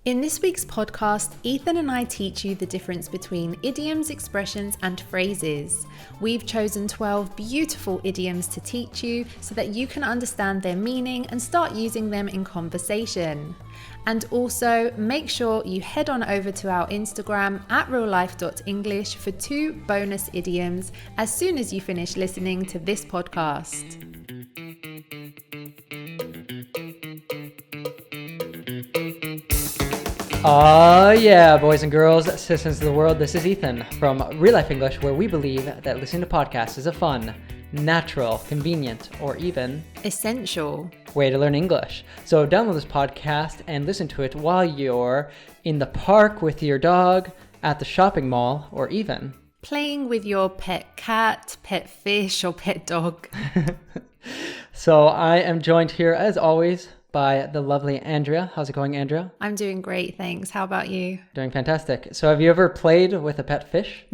In this week's podcast, Ethan and I teach you the difference between idioms, expressions, and phrases. We've chosen 12 beautiful idioms to teach you so that you can understand their meaning and start using them in conversation. And also, make sure you head on over to our Instagram at reallife.english for 2 bonus idioms as soon as you finish listening to this podcast. Yeah, boys and girls, citizens of the world, this is Ethan from RealLife English, where we believe that listening to podcasts is a fun, natural, convenient, or even essential way to learn English. So download this podcast and listen to it while you're in the park with your dog, at the shopping mall, or even playing with your pet cat, pet fish, or pet dog. So I am joined here, as always, by the lovely Andrea. How's it going, Andrea? I'm doing great, thanks. How about you? Doing fantastic. So have you ever played with a pet fish?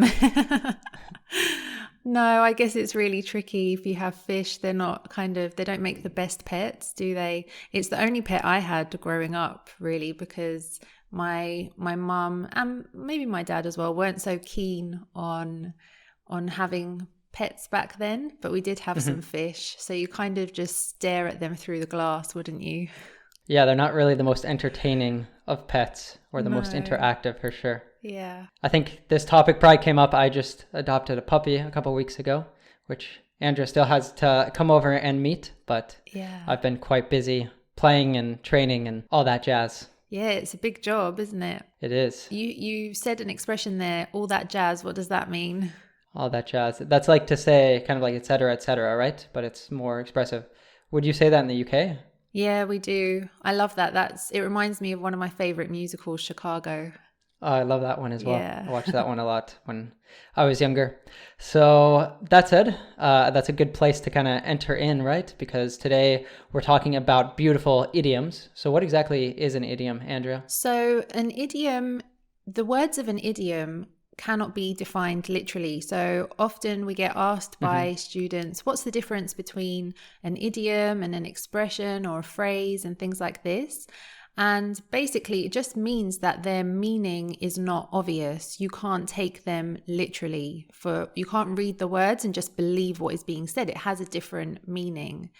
No, I guess it's really tricky. If you have fish, they don't make the best pets, do they? It's the only pet I had growing up, really, because my mum and maybe my dad as well weren't so keen on having pets back then, but we did have some fish, so you kind of just stare at them through the glass, wouldn't you? Yeah, they're not really the most entertaining of pets or the most interactive, for sure. Yeah. I think this topic probably came up. I just adopted a puppy a couple of weeks ago, which Andrea still has to come over and meet, but yeah, I've been quite busy playing and training and all that jazz. Yeah, it's a big job, isn't it? It is. You said an expression there, all that jazz. What does that mean? All that jazz. That's like to say kind of like et cetera, right? But it's more expressive. Would you say that in the UK? Yeah, we do. I love that. It reminds me of one of my favorite musicals, Chicago. Oh, I love that one as well. Yeah. I watched that one a lot when I was younger. So that said, that's a good place to kind of enter in, right? Because today we're talking about beautiful idioms. So what exactly is an idiom, Andrea? So an idiom, the words of an idiom cannot be defined literally. So often we get asked by students, what's the difference between an idiom and an expression or a phrase and things like this? And basically it just means that their meaning is not obvious. You can't take them literally. You can't read the words and just believe what is being said. It has a different meaning.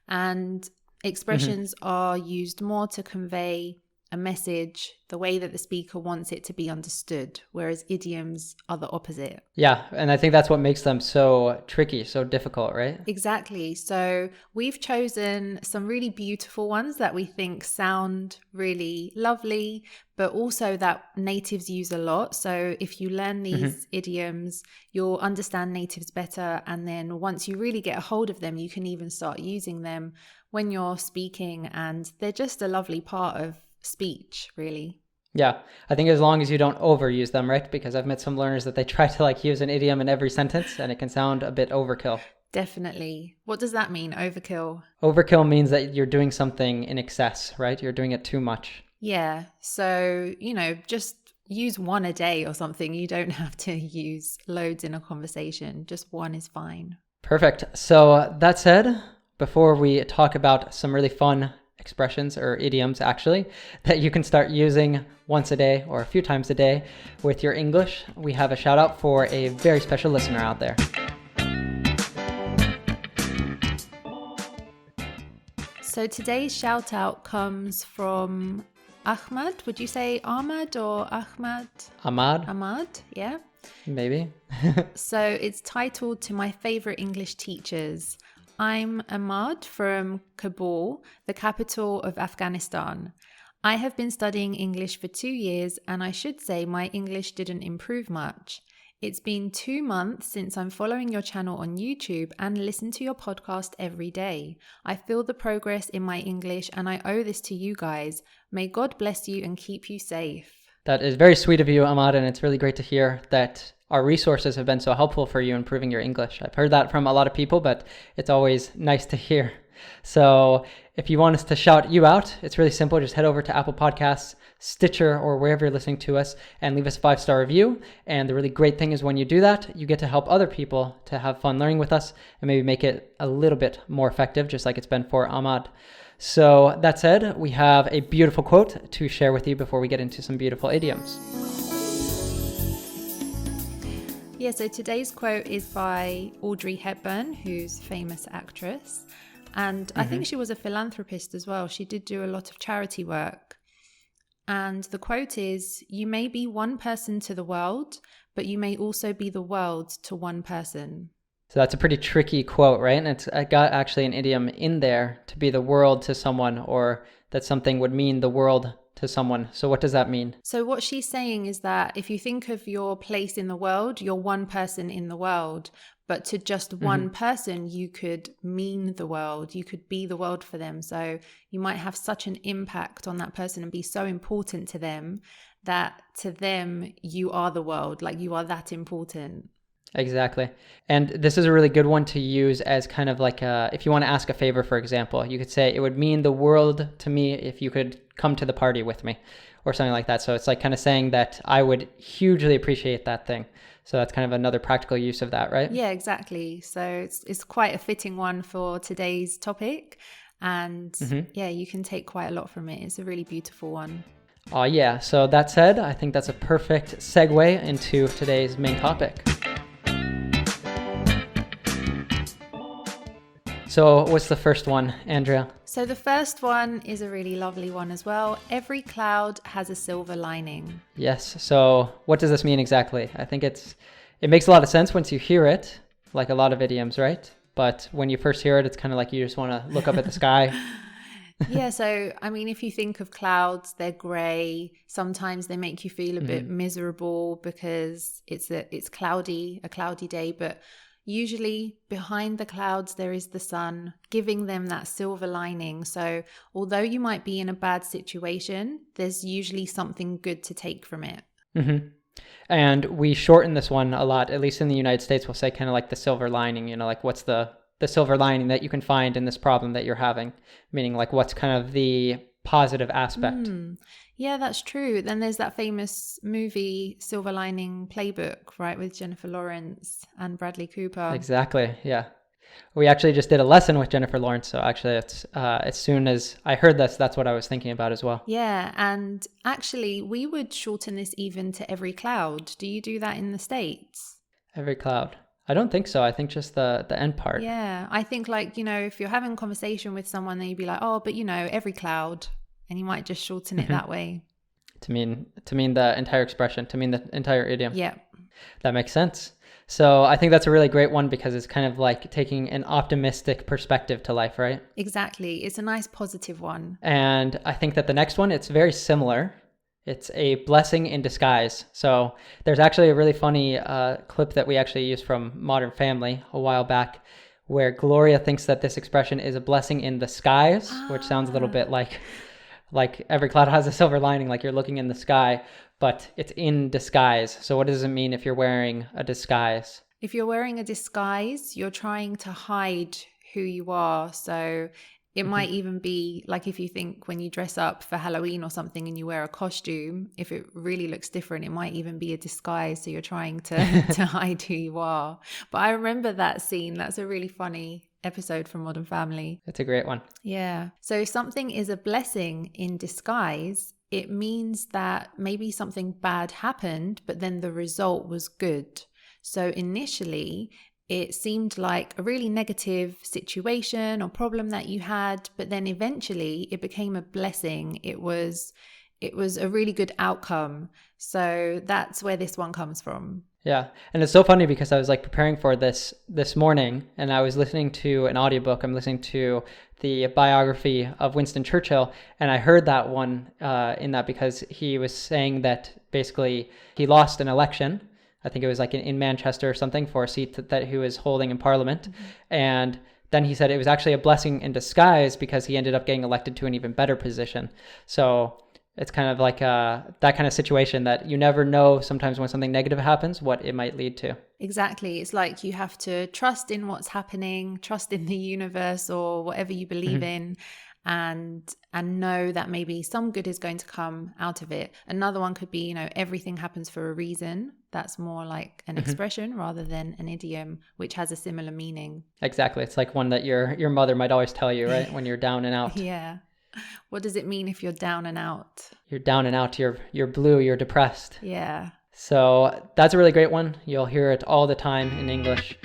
And expressions are used more to convey a message the way that the speaker wants it to be understood, whereas idioms are the opposite. Yeah, and I think that's what makes them so tricky, so difficult, right? Exactly. So we've chosen some really beautiful ones that we think sound really lovely, but also that natives use a lot. So if you learn these idioms, you'll understand natives better. And then once you really get a hold of them, you can even start using them when you're speaking. And they're just a lovely part of speech, really. Yeah, I think as long as you don't overuse them, right? Because I've met some learners that they try to use an idiom in every sentence and it can sound a bit overkill. Definitely. What does that mean, overkill? Overkill means that you're doing something in excess, right? You're doing it too much. Yeah. So, just use one a day or something. You don't have to use loads in a conversation. Just one is fine. Perfect. So that said, before we talk about some really fun expressions or idioms actually that you can start using once a day or a few times a day with your English, we have a shout out for a very special listener out there. So today's shout out comes from Ahmad. Would you say Ahmad or Ahmad? Ahmad, yeah. Maybe. So it's titled To My Favorite English Teachers. I'm Ahmad from Kabul, the capital of Afghanistan. I have been studying English for 2 years, and I should say my English didn't improve much. It's been 2 months since I'm following your channel on YouTube and listen to your podcast every day. I feel the progress in my English, and I owe this to you guys. May God bless you and keep you safe. That is very sweet of you, Ahmad, and it's really great to hear that our resources have been so helpful for you improving your English. I've heard that from a lot of people, but it's always nice to hear. So if you want us to shout you out, it's really simple. Just head over to Apple Podcasts, Stitcher, or wherever you're listening to us and leave us a 5-star review. And the really great thing is when you do that, you get to help other people to have fun learning with us and maybe make it a little bit more effective, just like it's been for Ahmad. So that said, we have a beautiful quote to share with you before we get into some beautiful idioms. Yeah, so today's quote is by Audrey Hepburn, who's a famous actress. And I think she was a philanthropist as well. She did do a lot of charity work. And the quote is, "You may be one person to the world, but you may also be the world to one person." So that's a pretty tricky quote, right? And I got actually an idiom in there, to be the world to someone, or that something would mean the world to someone. So what does that mean? So what she's saying is that if you think of your place in the world, you're one person in the world, but to just one person, you could mean the world. You could be the world for them. So you might have such an impact on that person and be so important to them that to them, you are the world, like you are that important. Exactly. And this is a really good one to use as kind of like if you want to ask a favor, for example, you could say, it would mean the world to me if you could come to the party with me, or something like that. So it's like kind of saying that I would hugely appreciate that thing. So that's kind of another practical use of that, right? Yeah, exactly. So it's quite a fitting one for today's topic. And yeah, you can take quite a lot from it. It's a really beautiful one. Oh, yeah. So that said, I think that's a perfect segue into today's main topic. So what's the first one, Andrea? So the first one is a really lovely one as well. Every cloud has a silver lining. Yes. So what does this mean exactly? I think it makes a lot of sense once you hear it, like a lot of idioms, right? But when you first hear it, it's kind of like you just want to look up at the sky. Yeah, so I mean, if you think of clouds, they're grey. Sometimes they make you feel a bit miserable because it's cloudy, a cloudy day, but usually behind the clouds, there is the sun, giving them that silver lining. So although you might be in a bad situation, there's usually something good to take from it. And we shorten this one a lot, at least in the United States, we'll say kind of like the silver lining, like what's the silver lining that you can find in this problem that you're having, meaning like what's kind of the positive aspect. Yeah, that's true. Then there's that famous movie, Silver Lining Playbook, right, with Jennifer Lawrence and Bradley Cooper. Exactly. Yeah. We actually just did a lesson with Jennifer Lawrence. So actually, it's as soon as I heard this, that's what I was thinking about as well. Yeah. And actually, we would shorten this even to every cloud. Do you do that in the States? Every cloud. I don't think so. I think just the end part. Yeah. I think like, if you're having a conversation with someone, then you'd be like, oh, but every cloud. And you might just shorten it that way. To mean the entire expression, to mean the entire idiom. Yeah. That makes sense. So I think that's a really great one because it's kind of like taking an optimistic perspective to life, right? Exactly. It's a nice positive one. And I think that the next one, it's very similar. It's a blessing in disguise. So there's actually a really funny clip that we actually used from Modern Family a while back where Gloria thinks that this expression is a blessing in the skies, which sounds a little bit like every cloud has a silver lining, like you're looking in the sky, but it's in disguise. So what does it mean if you're wearing a disguise? If you're wearing a disguise, you're trying to hide who you are. So it might even be like if you think when you dress up for Halloween or something and you wear a costume, if it really looks different, it might even be a disguise. So you're trying to hide who you are. But I remember that scene. That's a really funny episode from Modern Family. It's a great one. Yeah. So if something is a blessing in disguise, it means that maybe something bad happened, but then the result was good. So initially, it seemed like a really negative situation or problem that you had, but then eventually it became a blessing. It was a really good outcome. So that's where this one comes from. Yeah. And it's so funny because I was like preparing for this morning and I was listening to an audiobook. I'm listening to the biography of Winston Churchill. And I heard that one in that because he was saying that basically he lost an election. I think it was like in Manchester or something for a seat that he was holding in Parliament. And then he said it was actually a blessing in disguise because he ended up getting elected to an even better position. So it's kind of like that kind of situation that you never know sometimes when something negative happens, what it might lead to. Exactly. It's like you have to trust in what's happening, trust in the universe or whatever you believe in. and know that maybe some good is going to come out of it. Another one could be, everything happens for a reason. That's more like an expression rather than an idiom, which has a similar meaning. Exactly. It's like one that your mother might always tell you, right? When you're down and out. Yeah. What does it mean if you're down and out? You're down and out, you're blue, you're depressed. Yeah. So that's a really great one. You'll hear it all the time in English.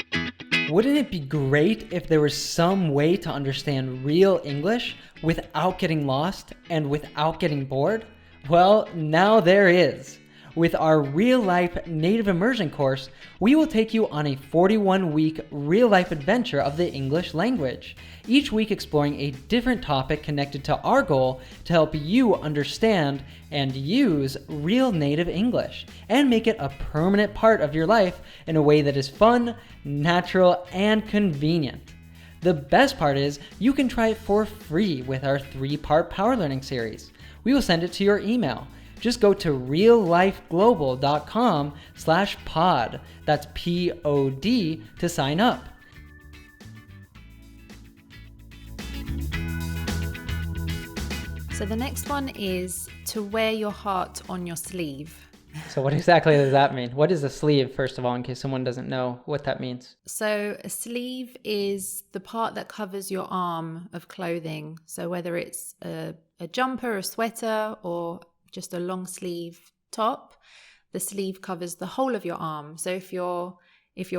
Wouldn't it be great if there was some way to understand real English without getting lost and without getting bored? Well, now there is. With our Real Life Native Immersion course, we will take you on a 41-week real-life adventure of the English language, each week exploring a different topic connected to our goal to help you understand and use real native English and make it a permanent part of your life in a way that is fun, natural, and convenient. The best part is you can try it for free with our 3-part Power Learning series. We will send it to your email. Just go to reallifeglobal.com/pod, that's POD, to sign up. So the next one is to wear your heart on your sleeve. So what exactly does that mean? What is a sleeve, first of all, in case someone doesn't know what that means? So a sleeve is the part that covers your arm of clothing. So whether it's a jumper, a sweater, or just a long sleeve top, the sleeve covers the whole of your arm. So if you're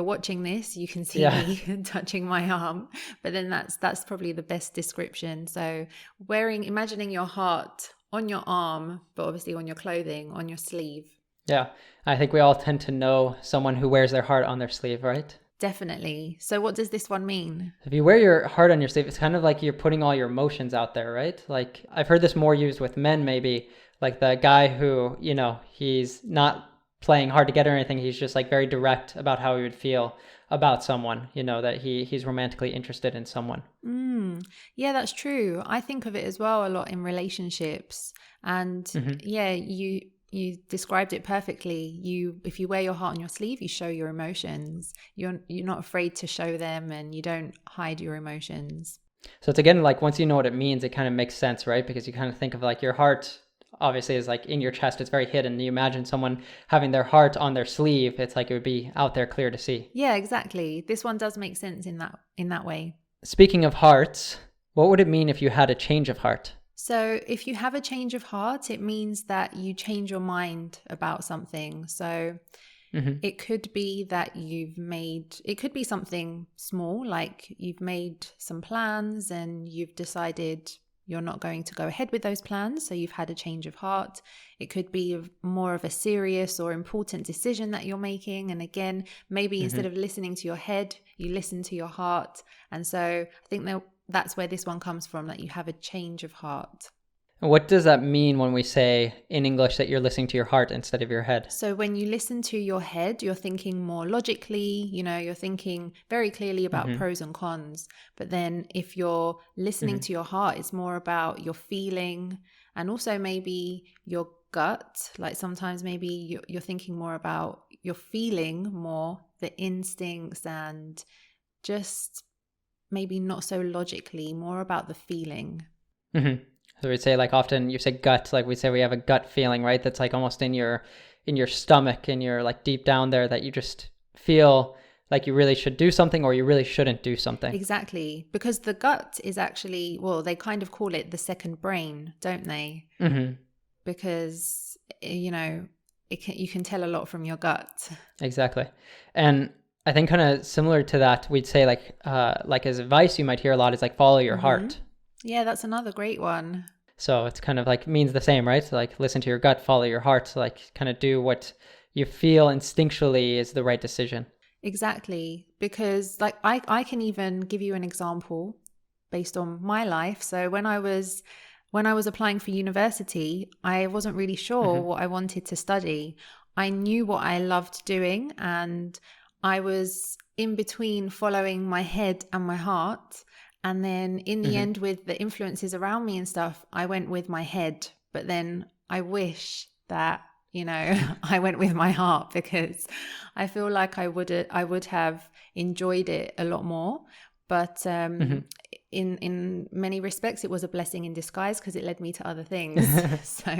watching this, you can see me touching my arm, but then that's probably the best description. So imagining your heart on your arm, but obviously on your clothing, on your sleeve. Yeah, I think we all tend to know someone who wears their heart on their sleeve, right? Definitely. So what does this one mean? If you wear your heart on your sleeve, it's kind of like you're putting all your emotions out there, right? Like I've heard this more used with men, maybe, like the guy who, he's not playing hard to get or anything. He's just like very direct about how he would feel about someone, that he's romantically interested in someone. Yeah, that's true. I think of it as well a lot in relationships. And yeah, you described it perfectly. If you wear your heart on your sleeve, you show your emotions. You're not afraid to show them, and you don't hide your emotions. So it's again, like once you know what it means, it kind of makes sense, right? Because you kind of think of like your heart obviously is like in your chest, it's very hidden. You imagine someone having their heart on their sleeve, it's like it would be out there clear to see. Yeah, exactly. This one does make sense in that way. Speaking of hearts, what would it mean if you had a change of heart? So if you have a change of heart, it means that you change your mind about something. So it could be that it could be something small, like you've made some plans and you've decided you're not going to go ahead with those plans. So you've had a change of heart. It could be more of a serious or important decision that you're making. And again, maybe instead of listening to your head, you listen to your heart. And so I think that's where this one comes from, that you have a change of heart. What does that mean when we say in English that you're listening to your heart instead of your head? So when you listen to your head, you're thinking more logically, you're thinking very clearly about pros and cons. But then if you're listening to your heart, it's more about your feeling and also maybe your gut. Like sometimes maybe you're thinking more about your feeling, more the instincts, and just maybe not so logically, more about the feeling. So we'd say like often you say gut, like we say we have a gut feeling, right? That's like almost in your stomach, and you're like deep down there that you just feel like you really should do something or you really shouldn't do something. Exactly. Because the gut is actually, they kind of call it the second brain, don't they? Because, you can tell a lot from your gut. Exactly. And I think kind of similar to that, we'd say like as advice you might hear a lot is like follow your heart. Yeah, that's another great one. So it's kind of like means the same, right? So like listen to your gut, follow your heart, so like kind of do what you feel instinctually is the right decision. Exactly. Because like I can even give you an example based on my life. So when I was applying for university, I wasn't really sure what I wanted to study. I knew what I loved doing, and I was in between following my head and my heart. And then in the end, with the influences around me and stuff, I went with my head. But then I wish that, I went with my heart, because I feel like I would have enjoyed it a lot more. But in many respects, it was a blessing in disguise because it led me to other things. So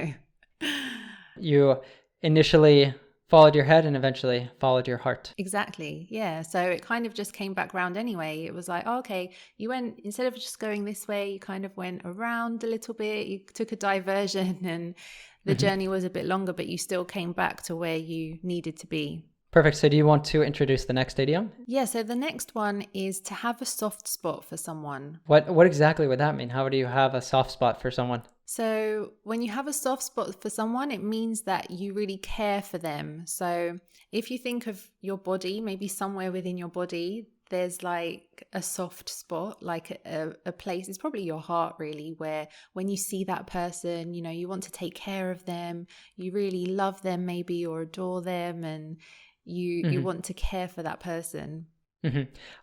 You initially followed your head and eventually followed your heart. exactly. Yeah. So it kind of just came back round anyway. It was like, oh, okay, you went, instead of just going this way, you kind of went around a little bit. You took a diversion and the journey was a bit longer, but you still came back to where you needed to be. Perfect. So do you want to introduce the next idiom? Yeah. So the next one is to have a soft spot for someone. What exactly would that mean? How do you have a soft spot for someone? So when you have a soft spot for someone, it means that you really care for them. So if you think of your body, maybe somewhere within your body, there's like a soft spot, like a place, it's probably your heart really, where when you see that person, you know, you want to take care of them, you really love them maybe or adore them, and you want to care for that person.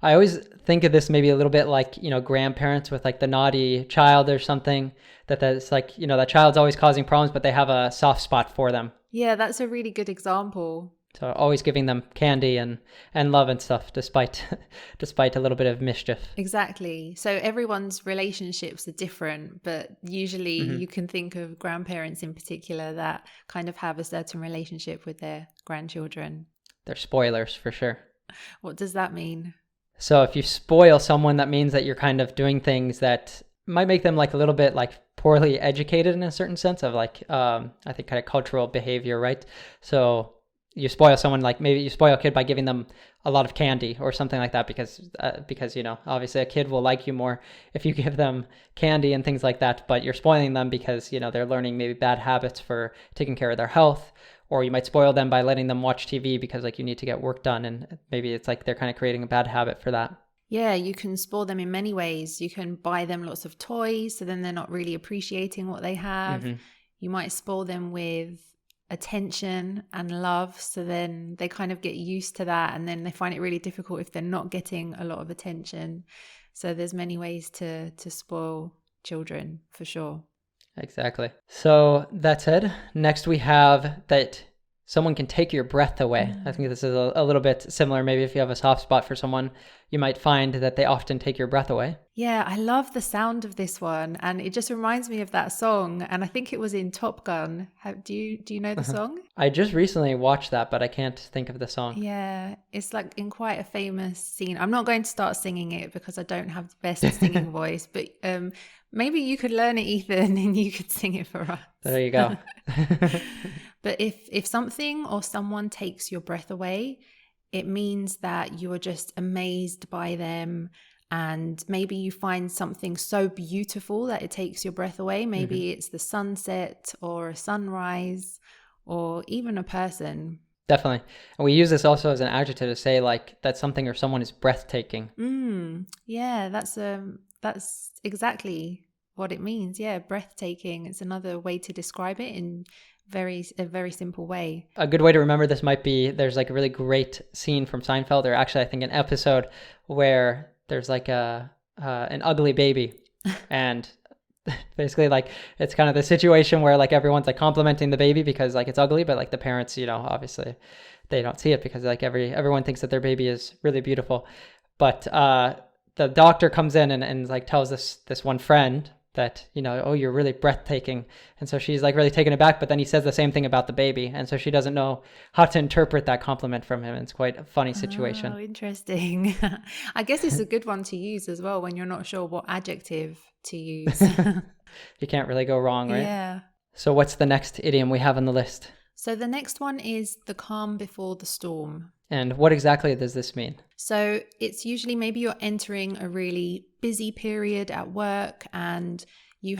I always think of this maybe a little bit like, grandparents with like the naughty child or something, that's like, that child's always causing problems, but they have a soft spot for them. Yeah, that's a really good example. So always giving them candy and love and stuff, despite despite a little bit of mischief. Exactly. So everyone's relationships are different, but usually you can think of grandparents in particular that kind of have a certain relationship with their grandchildren. They're spoilers for sure. What does that mean? So if you spoil someone, that means that you're kind of doing things that might make them like a little bit like poorly educated in a certain sense of like, I think kind of cultural behavior, right? So you spoil someone, like maybe you spoil a kid by giving them a lot of candy or something like that, because obviously a kid will like you more if you give them candy and things like that, but you're spoiling them because, they're learning maybe bad habits for taking care of their health. Or you might spoil them by letting them watch TV because like you need to get work done, and maybe it's like they're kind of creating a bad habit for that. Yeah, you can spoil them in many ways. You can buy them lots of toys, so then they're not really appreciating what they have. You might spoil them with attention and love, so then they kind of get used to that, and then they find it really difficult if they're not getting a lot of attention. So there's many ways to spoil children for sure. Exactly. So that said, next we have that someone can take your breath away. I think this is a little bit similar. Maybe if you have a soft spot for someone, you might find that they often take your breath away. Yeah, I love the sound of this one, and it just reminds me of that song, and I think it was in Top Gun. Do you know the song? I just recently watched that, but I can't think of the song. Yeah, it's like in quite a famous scene. I'm not going to start singing it because I don't have the best singing voice, but maybe you could learn it, Ethan, and you could sing it for us. There you go. But if something or someone takes your breath away, it means that you are just amazed by them, and maybe you find something so beautiful that it takes your breath away. Maybe it's the sunset or a sunrise or even a person. Definitely. And we use this also as an adjective to say like that something or someone is breathtaking. Yeah, that's exactly what it means. Yeah, breathtaking. It's another way to describe it in a very simple way. A good way to remember this might be, there's like a really great scene from Seinfeld, or actually I think an episode where there's like an ugly baby, and basically like it's kind of the situation where like everyone's like complimenting the baby because like it's ugly, but like the parents, obviously they don't see it because like everyone thinks that their baby is really beautiful. But the doctor comes in and like tells this one friend that, oh, you're really breathtaking. And so she's like really taken aback, but then he says the same thing about the baby. And so she doesn't know how to interpret that compliment from him. And it's quite a funny situation. Oh, interesting. I guess it's a good one to use as well when you're not sure what adjective to use. You can't really go wrong, right? Yeah. So what's the next idiom we have on the list? So the next one is the calm before the storm. And what exactly does this mean? So it's usually maybe you're entering a really busy period at work, and you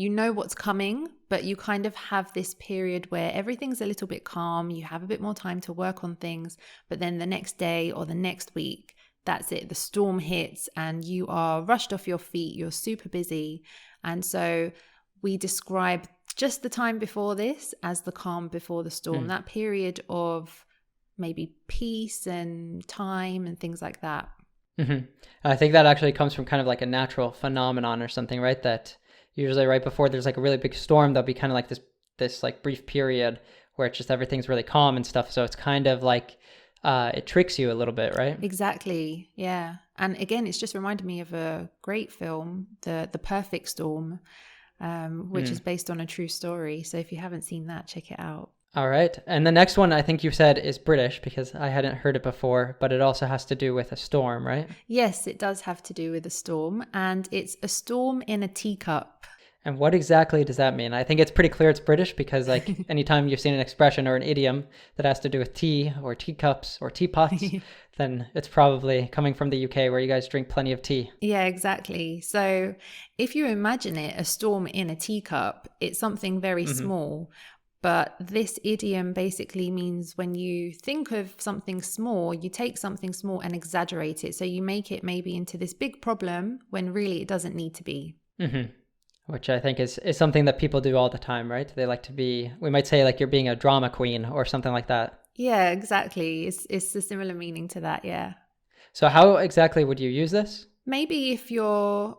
know what's coming, but you kind of have this period where everything's a little bit calm. You have a bit more time to work on things, but then the next day or the next week, that's it. The storm hits and you are rushed off your feet. You're super busy. And so we describe just the time before this as the calm before the storm, that period of maybe peace and time and things like that. I think that actually comes from kind of like a natural phenomenon or something, right? That usually right before there's like a really big storm, there'll be kind of like this like brief period where it's just everything's really calm and stuff. So it's kind of like it tricks you a little bit, right? Exactly. Yeah. And again, it's just reminded me of a great film, The Perfect Storm, which is based on a true story. So if you haven't seen that, check it out. All right. And the next one I think you said is British because I hadn't heard it before, but it also has to do with a storm, right? Yes, it does have to do with a storm, and it's a storm in a teacup. And what exactly does that mean? I think it's pretty clear it's British because, like, anytime you've seen an expression or an idiom that has to do with tea or teacups or teapots, then it's probably coming from the UK where you guys drink plenty of tea. Yeah, exactly. So if you imagine it, a storm in a teacup, it's something very small. But this idiom basically means when you think of something small, you take something small and exaggerate it. So you make it maybe into this big problem when really it doesn't need to be. Which I think is something that people do all the time, right? They like to be, we might say like you're being a drama queen or something like that. Yeah, exactly. It's a similar meaning to that, yeah. So how exactly would you use this? Maybe if you're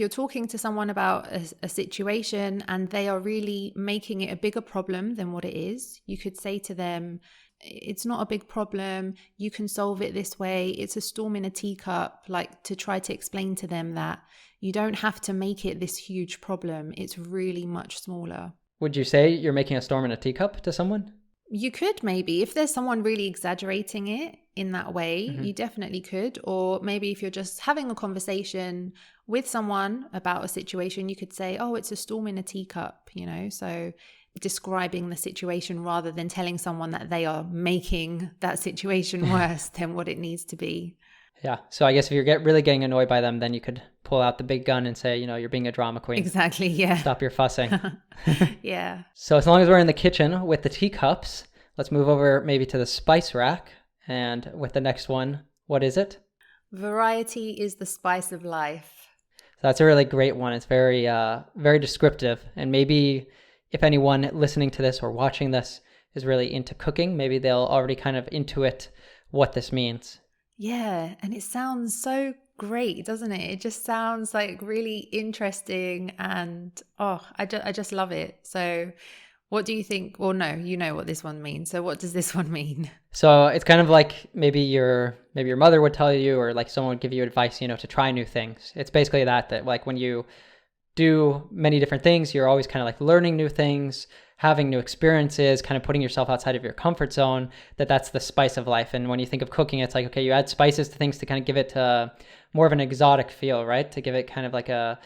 talking to someone about a situation and they are really making it a bigger problem than what it is, you could say to them, it's not a big problem, you can solve it this way, it's a storm in a teacup, like to try to explain to them that you don't have to make it this huge problem, it's really much smaller. Would you say you're making a storm in a teacup to someone? You could maybe, if there's someone really exaggerating it in that way, you definitely could. Or maybe if you're just having a conversation with someone about a situation, you could say, oh, it's a storm in a teacup, so describing the situation rather than telling someone that they are making that situation worse than what it needs to be. Yeah. So I guess if you're really getting annoyed by them, then you could pull out the big gun and say, you're being a drama queen. Exactly. Yeah. Stop your fussing. Yeah. So as long as we're in the kitchen with the teacups, let's move over maybe to the spice rack. And with the next one, what is it? Variety is the spice of life. So that's a really great one. It's very, very descriptive. And maybe if anyone listening to this or watching this is really into cooking, maybe they'll already kind of intuit what this means. Yeah, and it sounds so great, doesn't it? It just sounds like really interesting and I just love it. So what do you think? Well, no, you know what this one means. So what does this one mean? So it's kind of like maybe your mother would tell you, or like someone would give you advice, to try new things. It's basically that like when you do many different things, you're always kind of like learning new things, having new experiences, kind of putting yourself outside of your comfort zone, that's the spice of life. And when you think of cooking, it's like, okay, you add spices to things to kind of give it more of an exotic feel, right? To give it kind of like a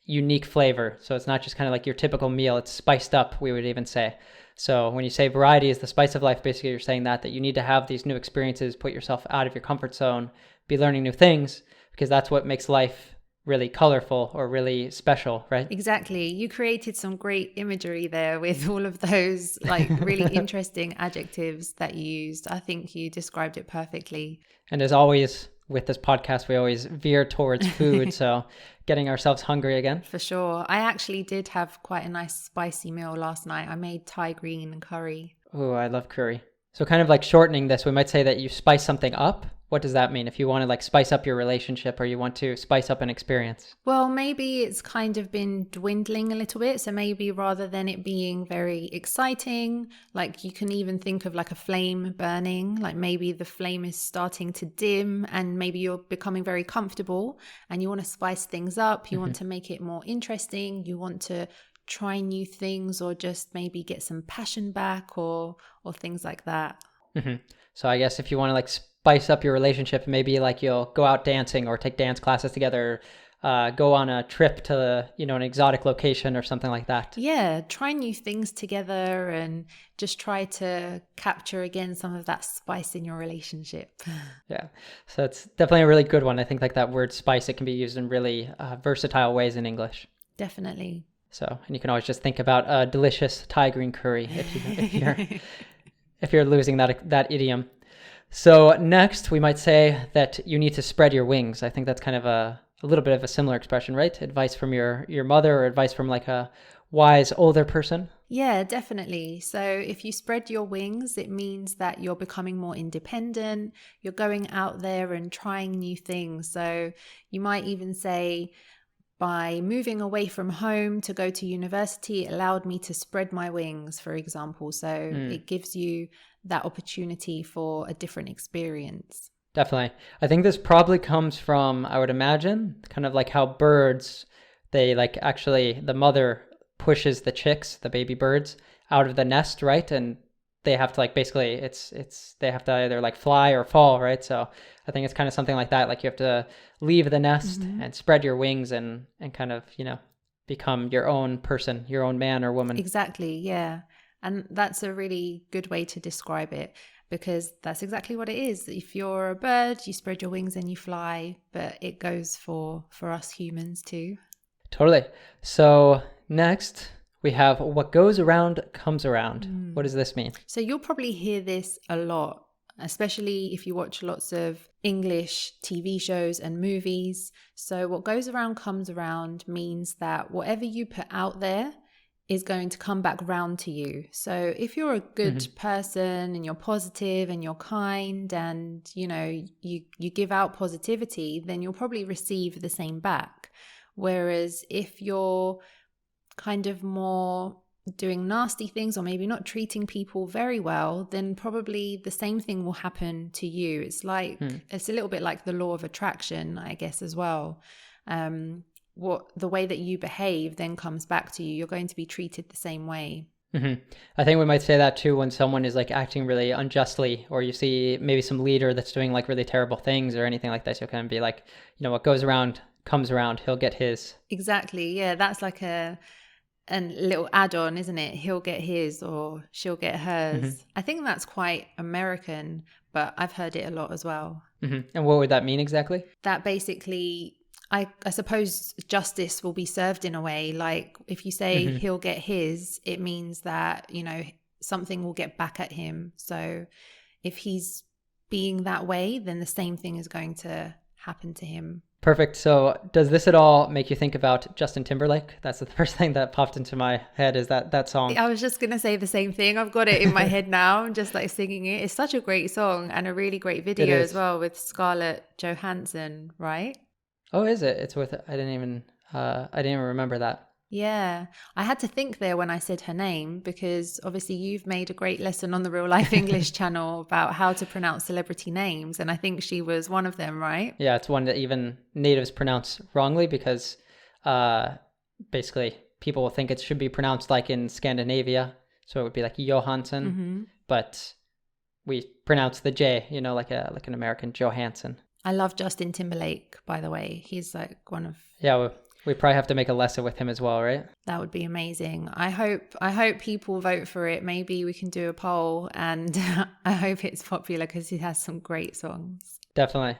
unique flavor. So it's not just kind of like your typical meal, it's spiced up, we would even say. So when you say variety is the spice of life, basically you're saying that you need to have these new experiences, put yourself out of your comfort zone, be learning new things, because that's what makes life really colorful or really special, right? Exactly. You created some great imagery there with all of those like really interesting adjectives that you used. I think you described it perfectly. And as always, with this podcast, we always veer towards food. So getting ourselves hungry again. For sure. I actually did have quite a nice spicy meal last night. I made Thai green curry. Oh, I love curry. So kind of like shortening this, we might say that you spice something up. What does that mean? If you want to like spice up your relationship or you want to spice up an experience? Well, maybe it's kind of been dwindling a little bit. So maybe rather than it being very exciting, like you can even think of like a flame burning, like maybe the flame is starting to dim and maybe you're becoming very comfortable and you want to spice things up. You want to make it more interesting. You want to try new things or just maybe get some passion back or things like that. So I guess if you want to like spice up your relationship, maybe like you'll go out dancing or take dance classes together, go on a trip to an exotic location or something like that. Yeah, try new things together and just try to capture again some of that spice in your relationship. Yeah, so it's definitely a really good one. I think like that word spice, it can be used in really versatile ways in English. Definitely. So, and you can always just think about a delicious Thai green curry if you're losing that idiom. So next, we might say that you need to spread your wings. I think that's kind of a little bit of a similar expression, right? Advice from your mother or advice from like a wise older person. Yeah, definitely. So if you spread your wings, it means that you're becoming more independent. You're going out there and trying new things. So you might even say, by moving away from home to go to university, it allowed me to spread my wings, for example. So it gives you that opportunity for a different experience. Definitely. I think this probably comes from, I would imagine, kind of like how birds, they like actually, the mother pushes the chicks, the baby birds, out of the nest, right? And they have to like basically they have to either like fly or fall, right? So I think it's kind of something like that. Like you have to leave the nest and spread your wings and kind of, become your own person, your own man or woman. Exactly, yeah. And that's a really good way to describe it, because that's exactly what it is. If you're a bird, you spread your wings and you fly, but it goes for us humans too. Totally. So next we have what goes around comes around. What does this mean? So you'll probably hear this a lot, especially if you watch lots of English TV shows and movies. So what goes around comes around means that whatever you put out there is going to come back round to you. So if you're a good person and you're positive and you're kind and you give out positivity, then you'll probably receive the same back. Whereas if you're kind of more doing nasty things or maybe not treating people very well, then probably the same thing will happen to you. It's like it's a little bit like the law of attraction, I guess, as well. What the way that you behave then comes back to you. You're going to be treated the same way. I think we might say that too when someone is like acting really unjustly, or you see maybe some leader that's doing like really terrible things or anything like that. So you kind of be like, what goes around comes around. He'll get his. Exactly. Yeah, that's like a little add-on, isn't it? He'll get his or she'll get hers. I think that's quite American, but I've heard it a lot as well. And what would that mean exactly? That basically, I suppose justice will be served in a way. Like if you say he'll get his, it means that, something will get back at him. So if he's being that way, then the same thing is going to happen to him. Perfect. So does this at all make you think about Justin Timberlake? That's the first thing that popped into my head is that song. I was just going to say the same thing. I've got it in my head now. I'm just like singing it. It's such a great song and a really great video as well with Scarlett Johansson, right? Oh, is it? It's with, I didn't even remember that. Yeah, I had to think there when I said her name, because obviously you've made a great lesson on the RealLife English channel about how to pronounce celebrity names. And I think she was one of them, right? Yeah, it's one that even natives pronounce wrongly because basically people will think it should be pronounced like in Scandinavia. So it would be like Johansson, but we pronounce the J, like an American Johansson. I love Justin Timberlake, by the way. He's like one of... Yeah, we probably have to make a lesson with him as well, right? That would be amazing. I hope people vote for it. Maybe we can do a poll, and I hope it's popular because he has some great songs. Definitely.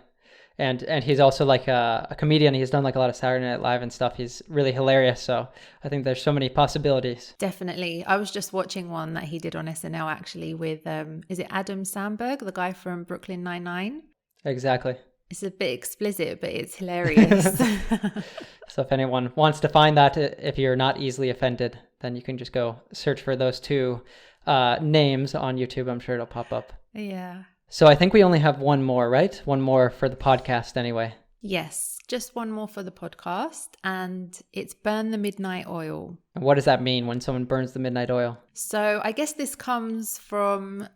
And he's also like a comedian. He's done like a lot of Saturday Night Live and stuff. He's really hilarious. So I think there's so many possibilities. Definitely. I was just watching one that he did on SNL actually with, is it Adam Sandberg, the guy from Brooklyn Nine-Nine? Exactly. It's a bit explicit, but it's hilarious. So if anyone wants to find that, if you're not easily offended, then you can just go search for those two names on YouTube. I'm sure it'll pop up. Yeah. So I think we only have one more, right? One more for the podcast anyway. Yes, just one more for the podcast, and it's burn the midnight oil. And what does that mean when someone burns the midnight oil? So I guess this comes from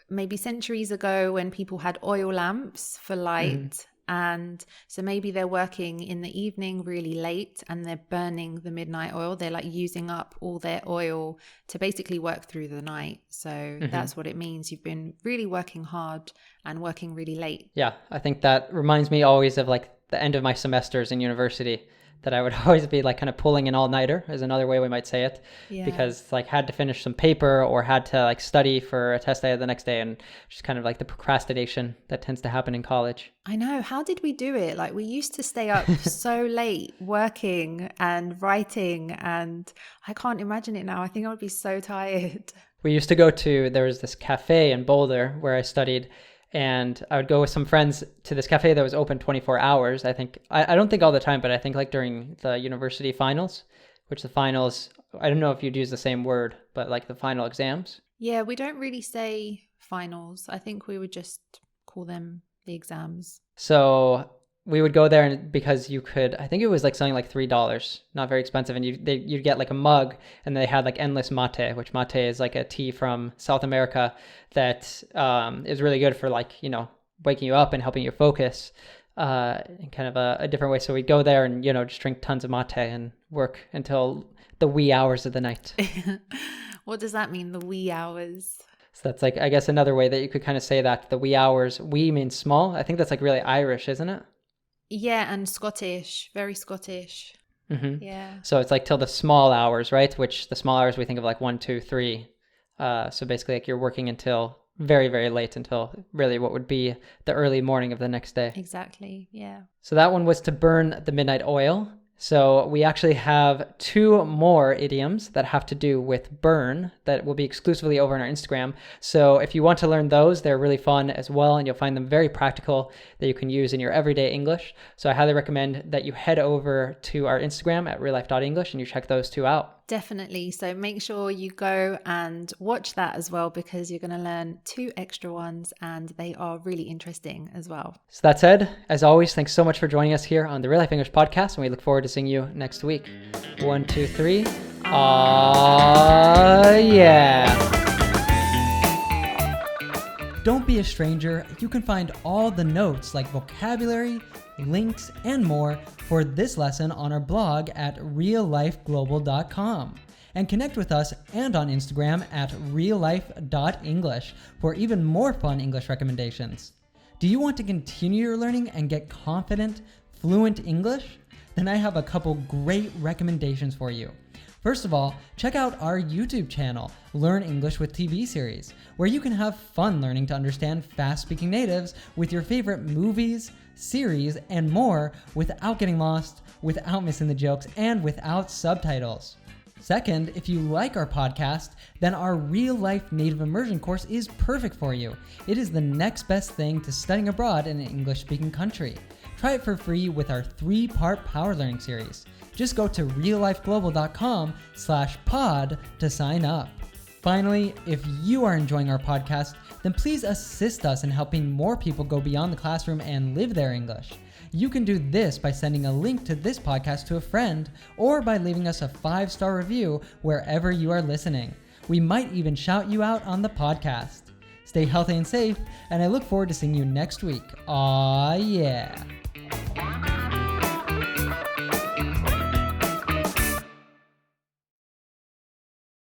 maybe centuries ago when people had oil lamps for light. And so maybe they're working in the evening really late and they're burning the midnight oil. They're like using up all their oil to basically work through the night. So that's what it means. You've been really working hard and working really late. Yeah, I think that reminds me always of like the end of my semesters in university, that I would always be like kind of pulling an all-nighter is another way we might say it, because like had to finish some paper or had to like study for a test I had the next day, and just kind of like the procrastination that tends to happen in college. I know. How did we do it? Like we used to stay up so late working and writing, and I can't imagine it now. I think I would be so tired. We used to go to, there was this cafe in Boulder where I studied, and I would go with some friends to this cafe that was open 24 hours. I think, I don't think all the time, but I think like during the university finals, which the finals, I don't know if you'd use the same word, but like the final exams. Yeah, we don't really say finals. I think we would just call them the exams. So we would go there, and because you could, I think it was like something like $3, not very expensive, and you'd get like a mug, and they had like endless mate, which mate is like a tea from South America that is really good for like, you know, waking you up and helping you focus in kind of a different way. So we'd go there and, you know, just drink tons of mate and work until the wee hours of the night. What does that mean, the wee hours? So that's like, I guess, another way that you could kind of say that, the wee hours. Wee means small. I think that's like really Irish, isn't it? Yeah, and Scottish, very Scottish. Mm-hmm. Yeah. So it's like till the small hours, right? Which the small hours we think of like 1, 2, 3. So basically like you're working until very, very late, until really what would be the early morning of the next day. Exactly, yeah. So that one was to burn the midnight oil. So we actually have 2 more idioms that have to do with burn that will be exclusively over on our Instagram. So if you want to learn those, they're really fun as well, and you'll find them very practical that you can use in your everyday English. So I highly recommend that you head over to our Instagram at reallife.english and you check those 2 out. Definitely. So make sure you go and watch that as well, because you're going to learn 2 extra ones and they are really interesting as well. So that said, as always, thanks so much for joining us here on the Real Life English podcast, and we look forward to seeing you next week. 1, 2, 3. Yeah. Don't be a stranger. You can find all the notes like vocabulary, links, and more for this lesson on our blog at reallifeglobal.com. And connect with us and on Instagram at reallife.english for even more fun English recommendations. Do you want to continue your learning and get confident, fluent English? Then I have a couple great recommendations for you. First of all, check out our YouTube channel, Learn English with TV series, where you can have fun learning to understand fast-speaking natives with your favorite movies, series, and more without getting lost, without missing the jokes, and without subtitles. Second, if you like our podcast, then our Real Life Native Immersion course is perfect for you. It is the next best thing to studying abroad in an English-speaking country. Try it for free with our 3-part power learning series. Just go to reallifeglobal.com/pod to sign up. Finally, if you are enjoying our podcast, then please assist us in helping more people go beyond the classroom and live their English. You can do this by sending a link to this podcast to a friend, or by leaving us a 5-star review wherever you are listening. We might even shout you out on the podcast. Stay healthy and safe, and I look forward to seeing you next week. Aw, yeah.